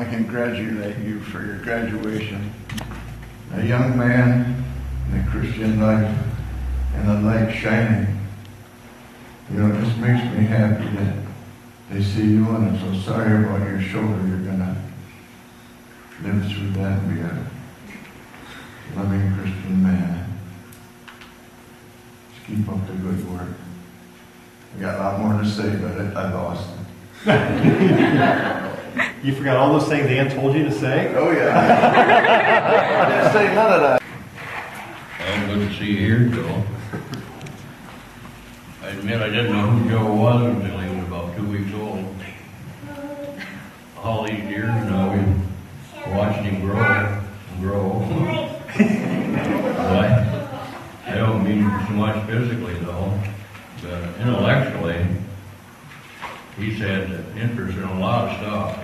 I congratulate you for your graduation. A young man in the Christian life and a light shining. It just makes me happy that they see you, and I'm so sorry about your shoulder. You're going to live through that and be a loving Christian man. Just keep up the good work. I got a lot more to say, but I lost it. You forgot all those things Ann told you to say? Oh, yeah. I didn't say none of that. Well, good to see you here, Joe. I admit I didn't know who Joe was until he was about 2 weeks old. All these years now, we've watched him grow and grow. I don't mean so much physically, though, but intellectually, he's had interest in a lot of stuff.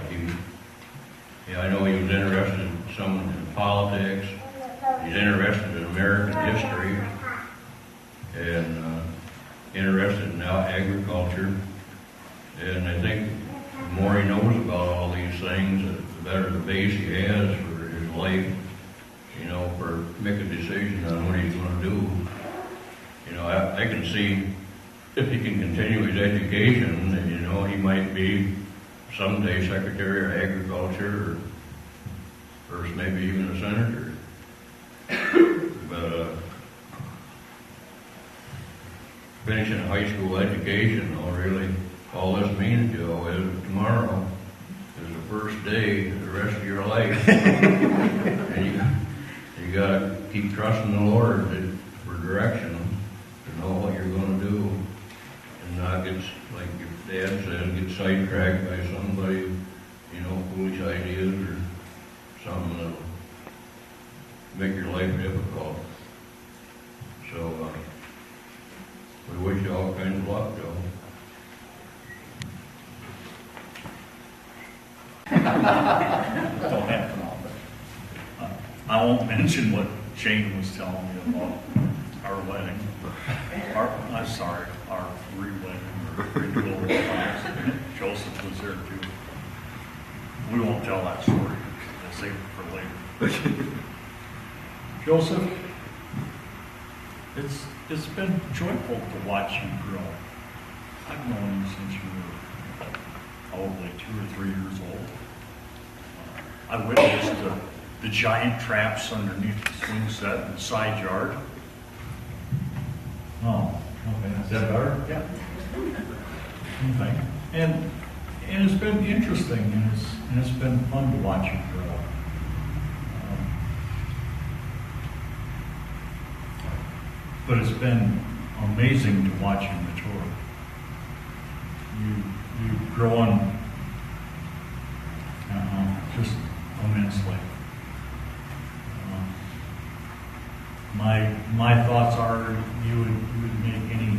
I know he was interested in some in politics. He's interested in American history and interested in agriculture. And I think the more he knows about all these things, the better the base he has for his life, for make a decision on what he's going to do. I can see if he can continue his education, he might be someday Secretary of Agriculture or maybe even a senator. But finishing a high school education, really, all this means, Joe, is tomorrow is the first day of the rest of your life. And you got to keep trusting the Lord for direction to know what you're going to do. And not get, like your dad said, get sidetracked by somebody, foolish ideas or something that'll make your life difficult. So, we wish you all kinds of luck, Joe. Don't happen often. I won't mention what Shane was telling me about our wedding. Our re-wedding or renewal of vows. Joseph was there too. We won't tell that story. I'll save it for later. Joseph, it's been joyful to watch you grow. I've known you since you were probably 2 or 3 years old. I witnessed the giant traps underneath the swing set in the side yard. Oh, okay. Is that better? Yeah. Okay. And it's been interesting, and it's been fun to watch you grow. But it's been amazing to watch you mature. You've grown just immensely. My thoughts are you would make any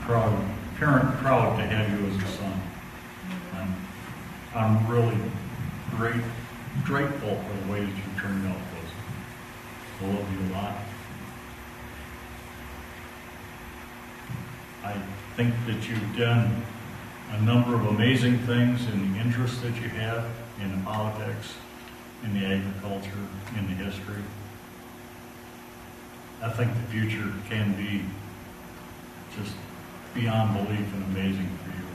parent proud to have you as a son. I'm really grateful for the way that you turned out, Joseph. I love you a lot. I think that you've done a number of amazing things in the interests that you have in the politics, in the agriculture, in the history. I think the future can be just beyond belief and amazing for you.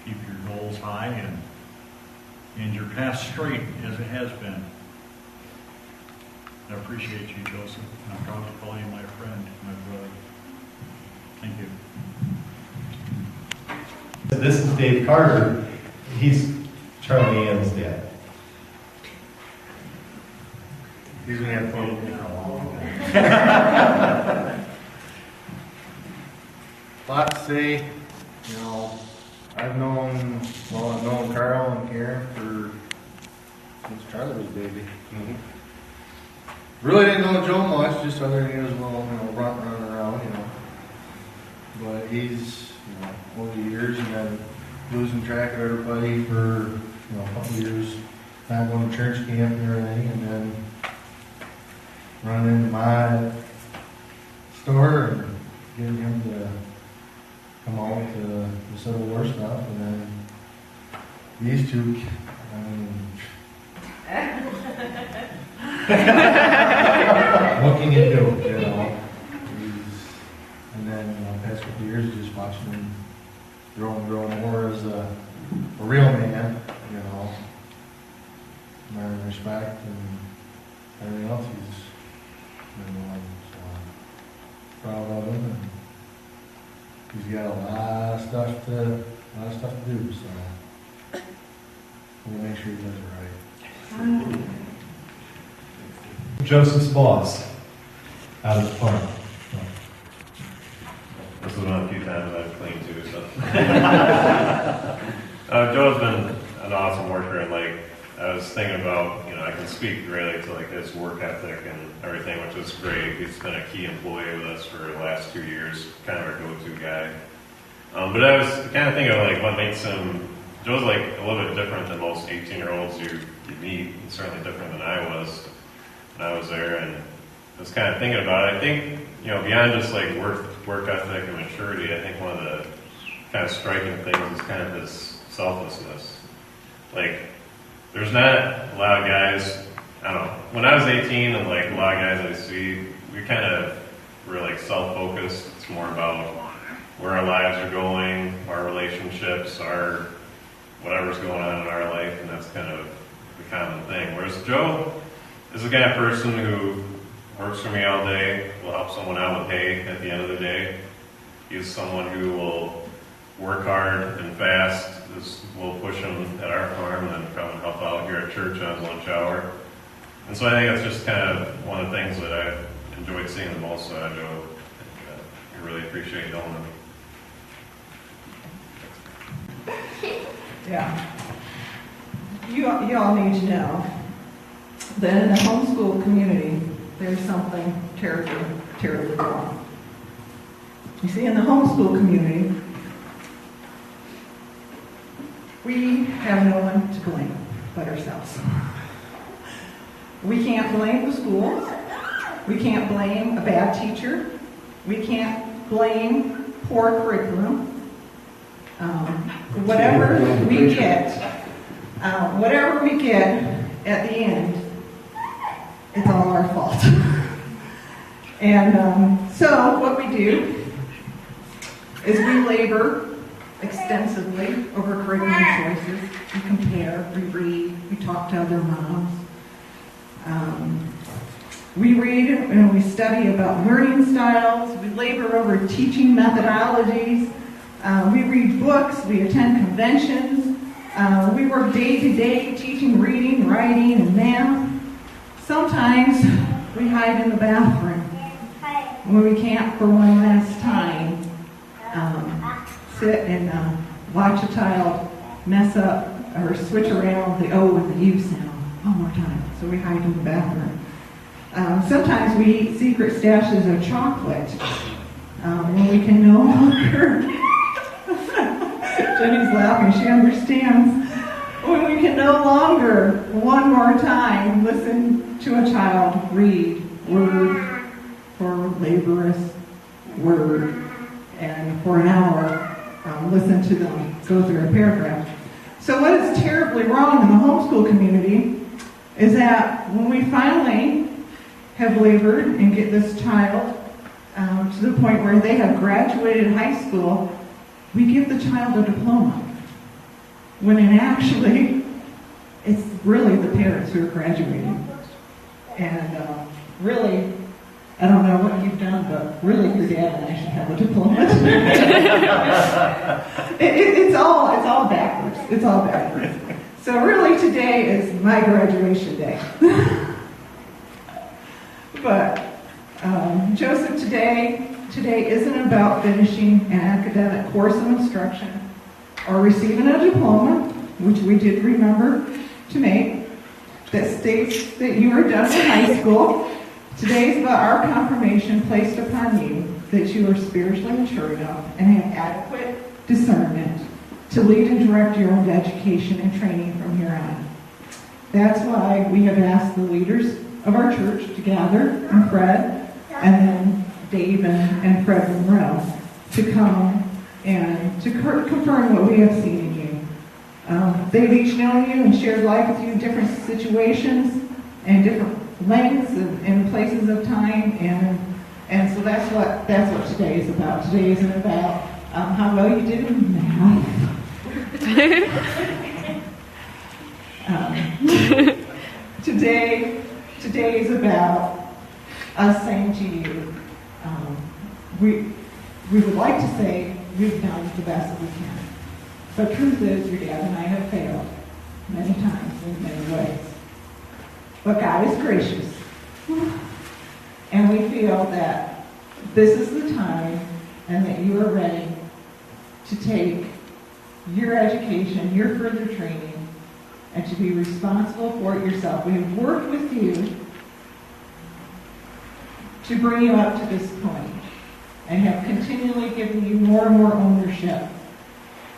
Keep your goals high and your path straight as it has been. I appreciate you, Joseph. I'm proud to call you my friend, my brother. Thank you. This is Dave Carter. He's Charlie Ann's dad. He's going to have fun with me for a long time. A lot to say. I've known Carl and Karen since Charlie was a baby. Really didn't know Joe much, just other than he was running around, But he's, over the years, and then losing track of everybody for, a couple of years, not going to church camp and everything, and then running into my store and getting him to come out to the Civil War stuff, and then these two I mean, What can you do? you know, and then, past couple of years, just watching him grow and grow more as a real man, you know, learn respect and everything else he's been doing. So, proud of him, and he's got a lot of stuff to do, so we'll make sure he does it right. Joseph's boss out of the farm. This is one of the few times I've cleaned too, so. Joe's been an awesome worker, and like, I was thinking about, I can speak really to like his work ethic and everything, which is great. He's been a key employee with us for the last 2 years, kind of our go-to guy. But I was kind of thinking of like what makes him, Joe's like a little bit different than most 18-year-olds you meet, and certainly different than I was when I was there, and I was kind of thinking about it. I think, beyond just like work ethic and maturity, I think one of the kind of striking things is kind of his selflessness. Like, there's not a lot of guys, I don't know, when I was 18 and like a lot of guys I see, we kind of were like self-focused. It's more about where our lives are going, our relationships, our whatever's going on in our life, and that's kind of the common thing. Whereas Joe is the kind of person who works for me all day, will help someone out with hay at the end of the day. He's someone who will work hard and fast. We'll push him at our farm and then come and help out here at church on lunch hour. And so I think that's just kind of one of the things that I've enjoyed seeing the most out of Joe. I really appreciate knowing him. Yeah. You all need to know that in the homeschool community, there's something terribly, terribly wrong. You see, in the homeschool community, we have no one to blame but ourselves. We can't blame the schools. We can't blame a bad teacher. We can't blame poor curriculum. Whatever we get at the end, it's all our fault. And so what we do is we labor extensively over curriculum choices. We compare, we read, we talk to other moms. We read and we study about learning styles. We labor over teaching methodologies. We read books. We attend conventions. We work day to day teaching reading, writing, and math. Sometimes we hide in the bathroom when we can't, for one last time, sit and watch a child mess up or switch around the O and the U sound one more time. So we hide in the bathroom. Sometimes we eat secret stashes of chocolate when we can no longer. Jenny's laughing, she understands. When we can no longer, one more time, listen to a child read word for laborious word, and for an hour, listen to them go through a paragraph. So what is terribly wrong in the homeschool community is that when we finally have labored and get this child to the point where they have graduated high school, we give the child a diploma. When actually, it's really the parents who are graduating. And really, I don't know what you've done, but really your dad and I should have a diploma. It's all backwards. It's all backwards. So really today is my graduation day. But Joseph today isn't about finishing an academic course of instruction or receiving a diploma, which we did remember to make, that states that you are done with high school. Today is about our confirmation placed upon you that you are spiritually mature enough and have adequate discernment to lead and direct your own education and training from here on. That's why we have asked the leaders of our church to gather, and Fred, and then Dave and Fred Monroe, to come and to confirm what we have seen in you. They've each known you and shared life with you in different situations and different lengths and places of time, and so that's what today is about. Today isn't about how well you did in math. Today is about us saying to you, we would like to say we've done the best that we can. But truth is, your dad and I have failed many times in many ways. But God is gracious. And we feel that this is the time and that you are ready to take your education, your further training, and to be responsible for it yourself. We have worked with you to bring you up to this point and have continually given you more and more ownership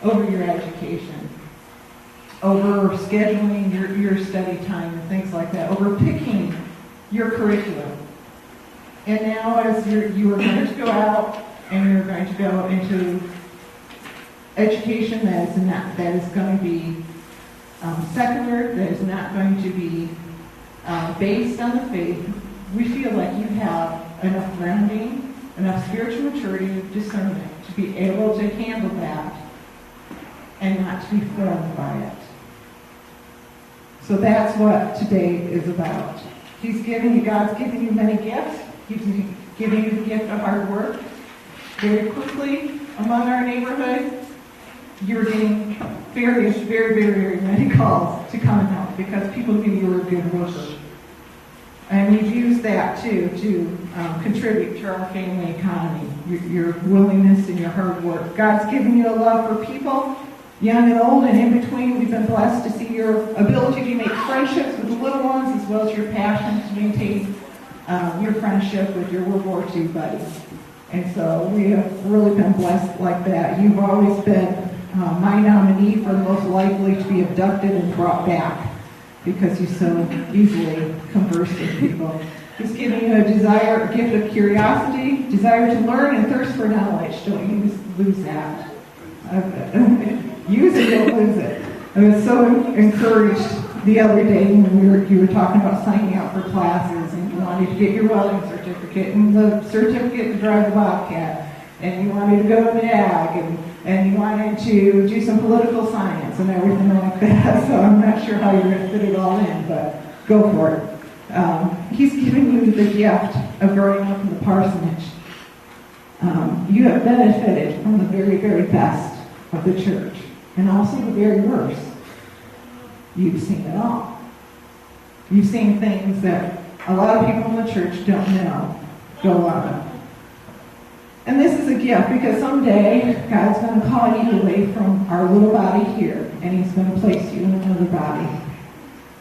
over your education, over scheduling your study time and things like that, over picking your curriculum. And now as you are going to go out and you're going to go into education that is going to be secular, that is not going to be based on the faith, we feel like you have enough grounding, enough spiritual maturity and discernment to be able to handle that and not to be formed by it. So that's what today is about. God's given you many gifts. He's giving you the gift of hard work. Very quickly, among our neighborhood, you're getting very, very many calls to come and help because people knew you were a good worker. And you've used that, too, to contribute to our family economy, your willingness and your hard work. God's given you a love for people, young and old, and in between. We've been blessed to see your ability to make friendships with the little ones, as well as your passion to maintain your friendship with your World War II buddies. And so we have really been blessed like that. You've always been my nominee for the most likely to be abducted and brought back because you so easily converse with people. He's giving you a gift of curiosity, desire to learn, and thirst for knowledge. Don't you lose that. Use it, don't lose it. I was so encouraged the other day when you were talking about signing out for classes, and you wanted to get your welding certificate and the certificate to drive the Bobcat, and you wanted to go to ag, and you wanted to do some political science and everything like that. So I'm not sure how you're going to fit it all in, but go for it. He's given you the gift of growing up in the parsonage. You have benefited from the very, very best of the church, and also the very worst. You've seen it all. You've seen things that a lot of people in the church don't know go on. And this is a gift because someday God's going to call you away from our little body here, and He's going to place you in another body.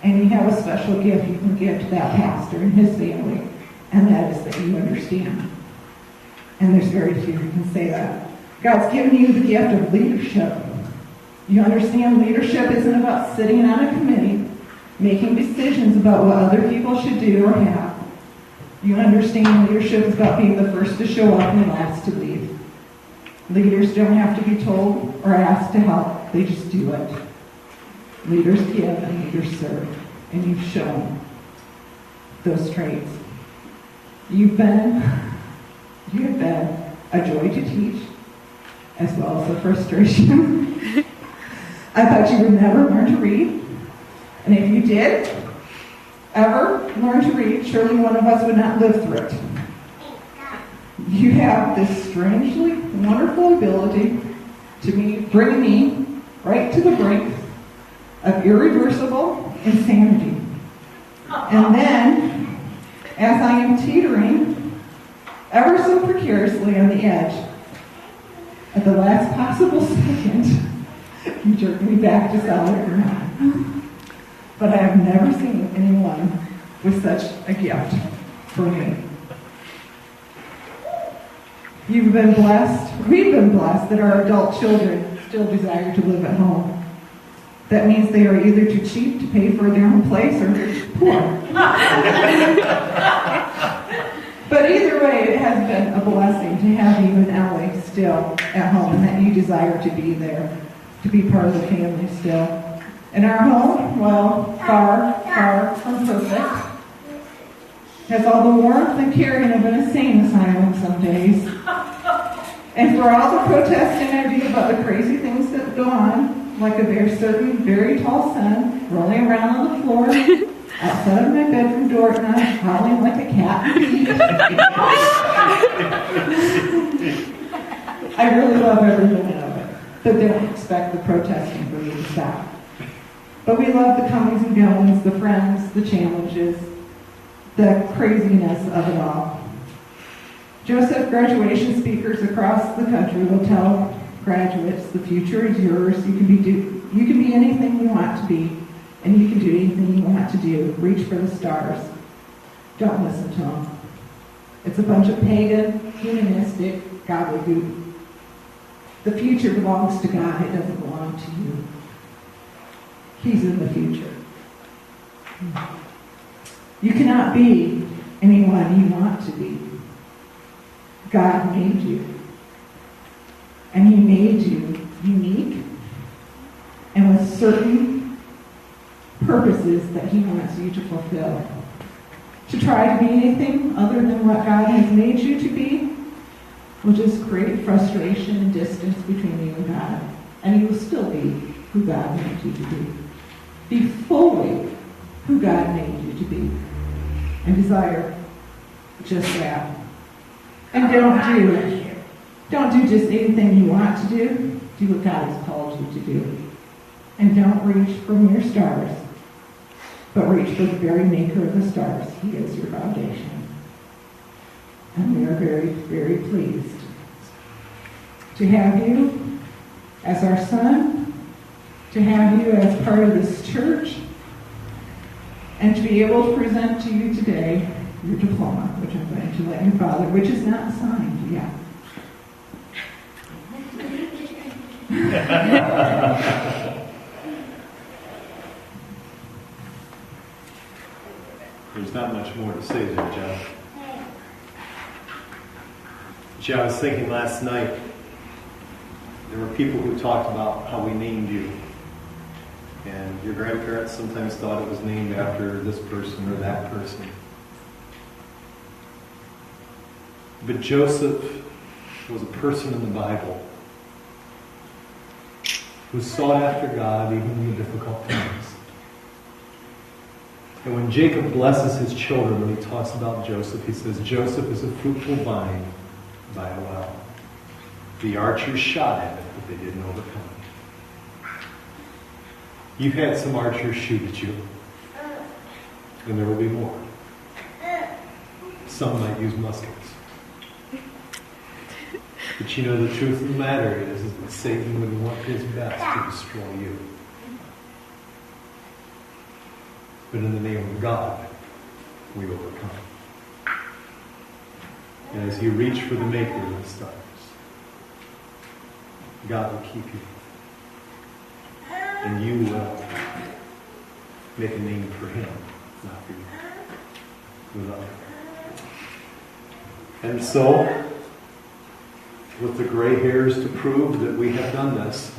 And you have a special gift you can give to that pastor and his family, and that is that you understand. And there's very few who can say that. God's given you the gift of leadership. You understand leadership isn't about sitting on a committee, making decisions about what other people should do or have. You understand leadership is about being the first to show up and the last to leave. Leaders don't have to be told or asked to help. They just do it. Leaders give and leaders serve. And you've shown those traits. You've been a joy to teach, as well as a frustration. I thought you would never learn to read. And if you did ever learn to read, surely one of us would not live through it. You have this strangely wonderful ability to bring me right to the brink of irreversible insanity. And then, as I am teetering ever so precariously on the edge, at the last possible second, you jerk me back to solid ground. But I have never seen anyone with such a gift for me. You've been blessed, we've been blessed that our adult children still desire to live at home. That means they are either too cheap to pay for their own place or they're too poor. But either way, it has been a blessing to have you and Ellie still at home and that you desire to be there. to be part of the family still. And our home, well, far, far from perfect, has all the warmth and caring of an insane asylum some days. And for all the protesting I do about the crazy things that go on, like a very certain, very tall son rolling around on the floor outside of my bedroom door at night, howling like a cat. I really love every minute of it, but don't expect the protesting for me to stop. But we love the comings and goings, the friends, the challenges, the craziness of it all. Joseph graduation speakers across the country will tell graduates, the future is yours. You can be anything you want to be, and you can do anything you want to do. Reach for the stars. Don't listen to them. It's a bunch of pagan, humanistic gobbledygook. The future belongs to God. It doesn't belong to you. He's in the future. You cannot be anyone you want to be. God made you. And He made you unique and with certain purposes that He wants you to fulfill. To try to be anything other than what God has made you to be will just create frustration and distance between you and God. And you will still be who God made you to be. Be fully who God made you to be. And desire just that. And don't do just anything you want to do. Do what God has called you to do. And don't reach for mere stars, but reach for the very maker of the stars. He is your foundation. And we are very, very pleased to have you as our son, to have you as part of this church, and to be able to present to you today your diploma, which I'm going to let your father, which is not signed yet. There's not much more to say there, John. Gee, I was thinking last night, there were people who talked about how we named you. And your grandparents sometimes thought it was named after this person or that person. But Joseph was a person in the Bible who sought after God even in the difficult times. And when Jacob blesses his children, when he talks about Joseph, he says, Joseph is a fruitful vine by a well. The archers shot at it, but they didn't overcome it. You've had some archers shoot at you, and there will be more. Some might use muskets. But you know, the truth of the matter is that Satan would want his best to destroy you. But in the name of God, we overcome. And as you reach for the maker of the stars, God will keep you. And you will make a name for Him, not for you. We love you. And so, with the gray hairs to prove that we have done this,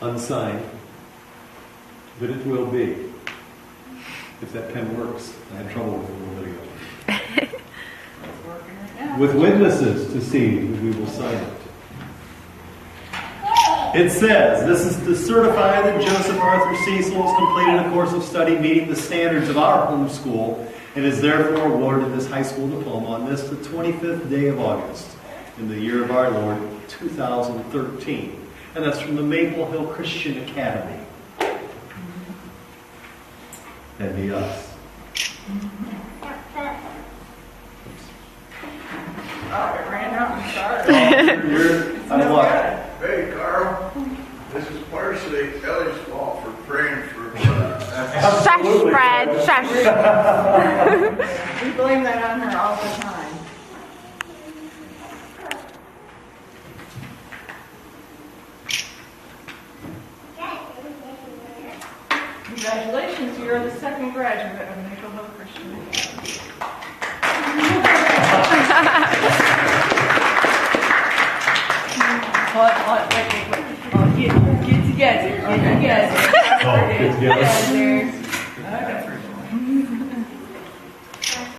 unsigned, but it will be. If that pen works. I had trouble with it a little bit ago. With witnesses to see that we will sign it. It says, this is to certify that Joseph Arthur Cecil has completed a course of study meeting the standards of our home school and is therefore awarded this high school diploma on this, the 25th day of August in the year of our Lord, 2013. And that's from the Maple Hill Christian Academy. That'd be us. Oh, it ran out and started. I love it. Hey, Carl, this is partially Ellie's fault for praying for Shush, Fred, shush. We blame that on her all the time. Congratulations, you're the second graduate of Maple Hill Christian Academy. Wait. Oh, get together. Get together. Oh, get together. Together.